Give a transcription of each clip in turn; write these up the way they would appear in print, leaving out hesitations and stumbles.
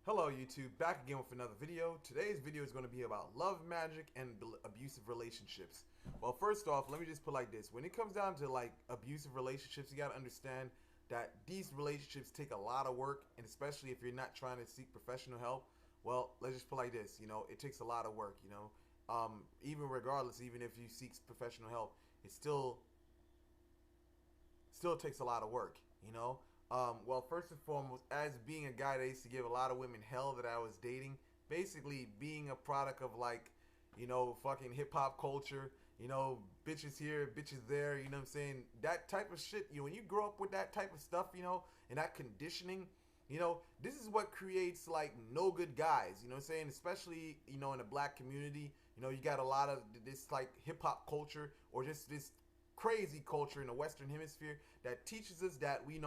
Hello YouTube, back again with another video. Today's video is going to be about love magic and abusive relationships. Well, first off, let me just put like this. When it comes down to like abusive relationships, you got to understand that these relationships take a lot of work, and especially if you're not trying to seek professional help, well, let's just put like this, it takes a lot of work, even regardless, even if you seek professional help, it still takes a lot of work. Well, first and foremost, as being a guy that used to give a lot of women hell that I was dating, basically being a product of fucking hip hop culture, bitches here, bitches there, you know what I'm saying? That type of shit, when you grow up with that type of stuff, and that conditioning, this is what creates like no good guys, you know what I'm saying? Especially, in the black community, you got a lot of this like hip hop culture or just this crazy culture in the Western Hemisphere that teaches us that we,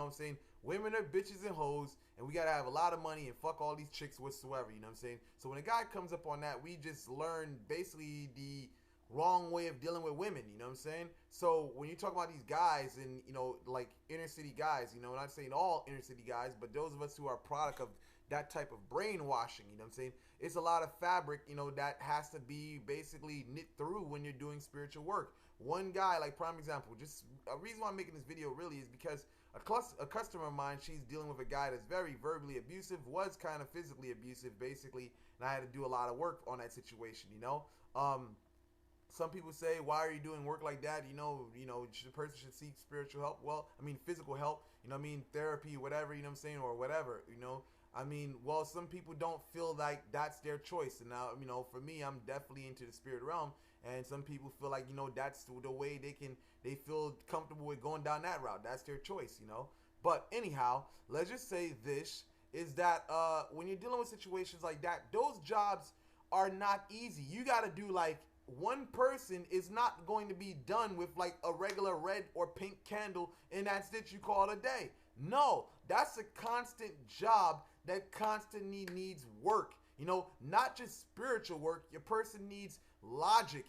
women are bitches and hoes, and we gotta have a lot of money and fuck all these chicks whatsoever, you know what I'm saying? So when a guy comes up on that, we just learn basically the wrong way of dealing with women, you know what I'm saying? So when you talk about these guys and, like inner city guys, I'm not saying all inner city guys, but those of us who are a product of that type of brainwashing, you know what I'm saying? It's a lot of fabric, that has to be basically knit through when you're doing spiritual work. One guy, like prime example, just a reason why I'm making this video really is because a customer of mine, she's dealing with a guy that's very verbally abusive, was kind of physically abusive basically, and I had to do a lot of work on that situation. Some people say, why are you doing work like that? The person should seek spiritual help. Well, I mean, physical help, therapy, whatever, you know what I'm saying, or whatever. Well, some people don't feel like that's their choice. And now, for me, I'm definitely into the spirit realm. And some people feel like, that's the way they feel comfortable with going down that route. That's their choice. But anyhow, let's just say this is that when you're dealing with situations like that, those jobs are not easy. You got to do like one person is not going to be done with like a regular red or pink candle and that's it, you call it a day. No, that's a constant job that constantly needs work. Not just spiritual work. Your person needs logic,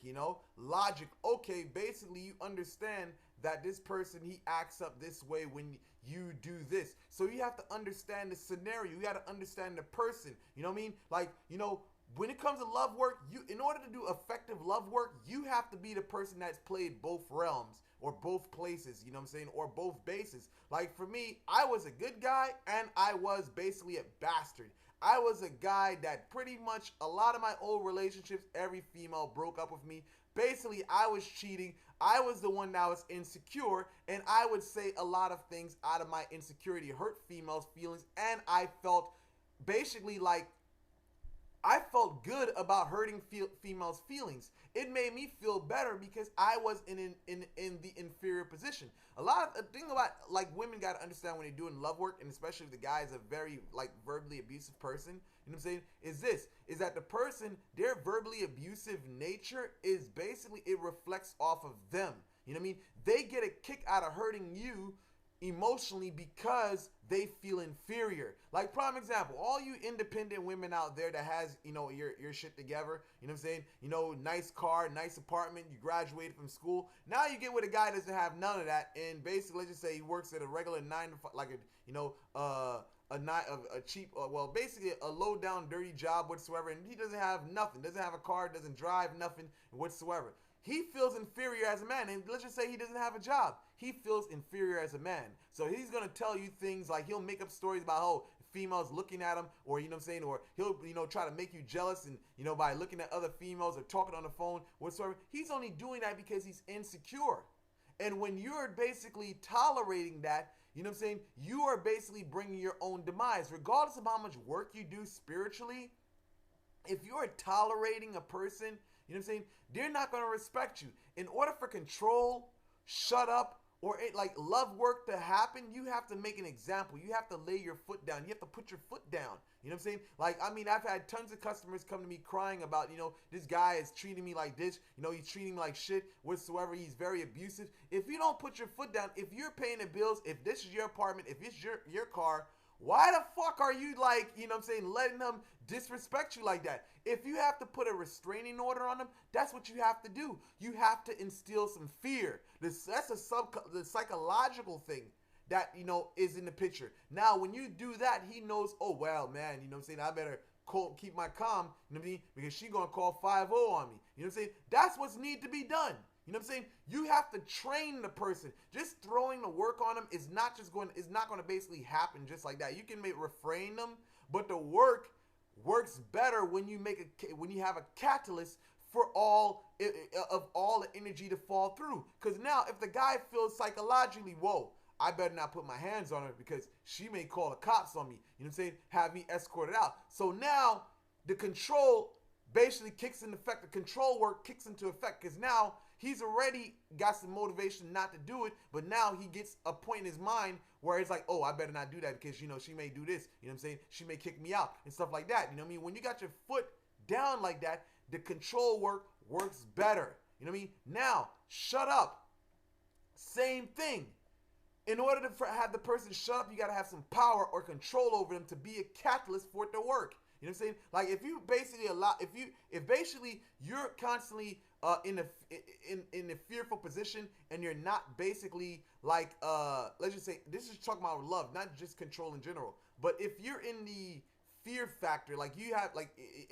logic. Okay, basically you understand that this person, he acts up this way when you do this. So you have to understand the scenario. You got to understand the person. You know what I mean? Like, when it comes to love work, in order to do effective love work, you have to be the person that's played both realms or both places, you know what I'm saying, or both bases. Like for me, I was a good guy and I was basically a bastard. I was a guy that pretty much a lot of my old relationships, every female broke up with me. Basically, I was cheating. I was the one that was insecure, and I would say a lot of things out of my insecurity, hurt females' feelings, and I felt basically like I felt good about hurting females' feelings. It made me feel better because I was in the inferior position. A lot of the thing about like women got to understand when they're doing love work, and especially if the guy is a very like verbally abusive person, you know what I'm saying, is that the person, their verbally abusive nature is basically, it reflects off of them. You know what I mean? They get a kick out of hurting you emotionally because they feel inferior. Like prime example, all you independent women out there that has, your shit together, you know what I'm saying, nice car, nice apartment, you graduated from school. Now you get with a guy that doesn't have none of that, and basically let's just say he works at a regular 9 to 5, like a cheap, well, basically a low down dirty job whatsoever, and he doesn't have nothing, doesn't have a car, doesn't drive nothing whatsoever. He feels inferior as a man, and let's just say he doesn't have a job. He feels inferior as a man. So he's going to tell you things like, he'll make up stories about, females looking at him, or, you know what I'm saying, or he'll, try to make you jealous, and, by looking at other females or talking on the phone, whatsoever. He's only doing that because he's insecure. And when you're basically tolerating that, you know what I'm saying, you are basically bringing your own demise. Regardless of how much work you do spiritually, if you're tolerating a person, you know what I'm saying, they're not going to respect you. In order for control, shut up, or like love work to happen, you have to make an example. You have to lay your foot down. You have to put your foot down. You know what I'm saying? Like, I've had tons of customers come to me crying about, this guy is treating me like this. He's treating me like shit whatsoever. He's very abusive. If you don't put your foot down, if you're paying the bills, if this is your apartment, if it's your car, why the fuck are you like, letting them disrespect you like that? If you have to put a restraining order on them, that's what you have to do. You have to instill some fear. That's the psychological thing. that, you know, is in the picture. Now, when you do that, he knows, oh, well, man, you know what I'm saying, I better keep my calm, you know what I mean, because she gonna call 5-0 on me. You know what I'm saying? That's what's need to be done. You know what I'm saying? You have to train the person. Just throwing the work on them is not going to basically happen just like that. You can refrain them, but the work works better when you have a catalyst for all the energy to fall through. Because now, if the guy feels psychologically, whoa, I better not put my hands on her because she may call the cops on me. You know what I'm saying? Have me escorted out. So now the control basically kicks into effect. The control work kicks into effect because now he's already got some motivation not to do it, but now he gets a point in his mind where it's like, oh, I better not do that because, you know, she may do this. You know what I'm saying? She may kick me out and stuff like that. You know what I mean? When you got your foot down like that, the control work works better. You know what I mean? Now, shut up. Same thing. In order to have the person shut up, you got to have some power or control over them to be a catalyst for it to work. You know what I'm saying? Like if you basically if basically you're constantly in a fearful position and you're not basically like let's just say, this is talking about love, not just control in general. But if you're in the fear factor, like you have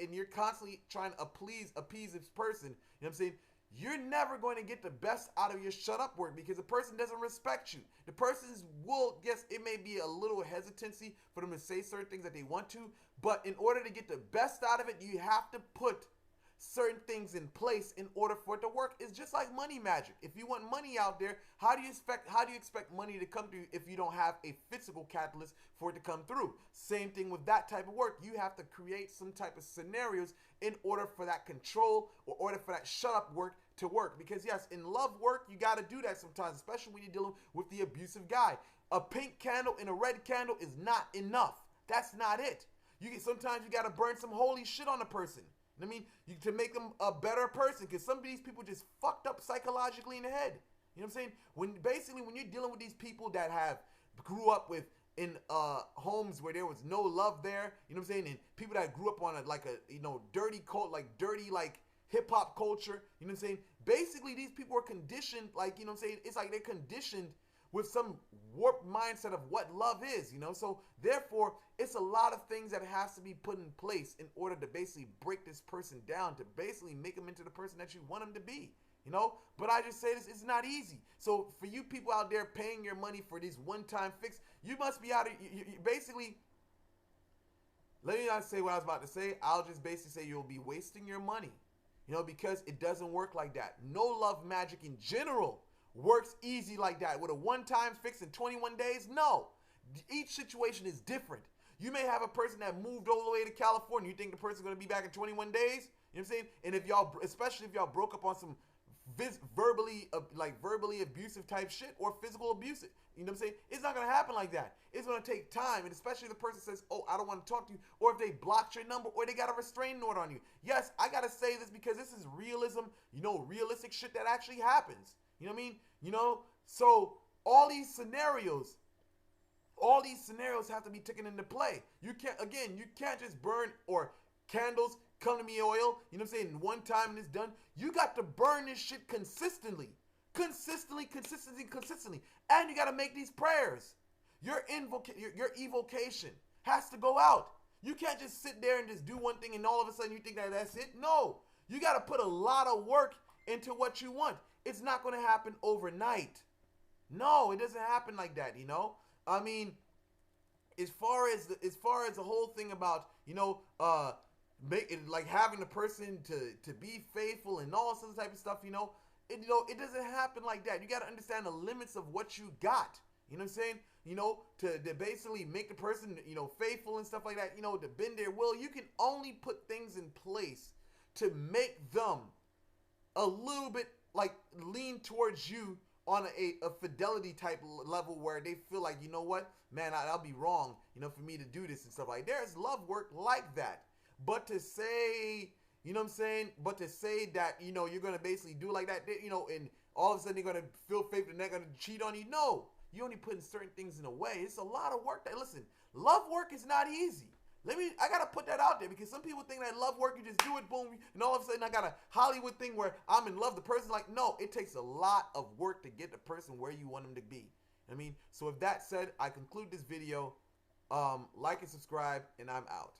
and you're constantly trying to appease this person, you know what I'm saying? You're never going to get the best out of your shut up work because the person doesn't respect you. The person's yes, it may be a little hesitancy for them to say certain things that they want to, but in order to get the best out of it, you have to put certain things in place in order for it to work. It's just like money magic. If you want money out there, how do you expect money to come through if you don't have a physical catalyst for it to come through? Same thing with that type of work. You have to create some type of scenarios in order for that control or order for that shut up work to work. Because yes, in love work, you got to do that sometimes, especially when you're dealing with the abusive guy. A pink candle and a red candle is not enough. That's not it. Sometimes you got to burn some holy shit on a person. I mean, to make them a better person, because some of these people just fucked up psychologically in the head. You know what I'm saying? When you're dealing with these people that grew up in homes where there was no love there, you know what I'm saying, and people that grew up on dirty cult, dirty hip hop culture, you know what I'm saying? Basically, these people are conditioned, you know what I'm saying? It's like they're conditioned with some warped mindset of what love is, you know? So therefore, it's a lot of things that has to be put in place in order to basically break this person down, to basically make them into the person that you want them to be, you know? But I just say this, it's not easy. So for you people out there paying your money for these one-time fix, you must be out of, you basically, let me not say what I was about to say. I'll just basically say you'll be wasting your money, you know, because it doesn't work like that. No love magic in general works easy like that. With a one-time fix in 21 days? No. Each situation is different. You may have a person that moved all the way to California. You think the person's going to be back in 21 days? You know what I'm saying? And especially if y'all broke up on some verbally abusive type shit or physical abuse, you know what I'm saying? It's not going to happen like that. It's going to take time. And especially if the person says, oh, I don't want to talk to you, or if they blocked your number, or they got a restraining order on you. Yes, I got to say this because this is realism, you know, realistic shit that actually happens. You know what I mean? You know, so all these scenarios have to be taken into play. You can't just burn or candles, come to me oil, you know what I'm saying, one time and it's done. You got to burn this shit consistently. Consistently. And you got to make these prayers. Your evocation has to go out. You can't just sit there and just do one thing and all of a sudden you think that's it. No. You got to put a lot of work into what you want. It's not going to happen overnight. No, it doesn't happen like that, you know? I mean, as far as the whole thing about, you know, having the person to be faithful and all sorts of type of stuff, you know, it doesn't happen like that. You got to understand the limits of what you got. You know what I'm saying? You know, to basically make the person, you know, faithful and stuff like that, you know, to bend their will. You can only put things in place to make them a little bit lean towards you on a fidelity type level where they feel like, you know what, man, I'll be wrong, you know, for me to do this and stuff like that. There's love work like that. But to say, you know what I'm saying, but to say that, you know, you're going to basically do like that, you know, and all of a sudden you're going to feel faithful and they're going to cheat on you. No, you only putting certain things in a way. It's a lot of work. Listen, love work is not easy. I gotta put that out there because some people think that love work, you just do it, boom, and all of a sudden I got a Hollywood thing where I'm in love. The person, no, it takes a lot of work to get the person where you want them to be. You know what I mean, so with that said, I conclude this video. Like and subscribe, and I'm out.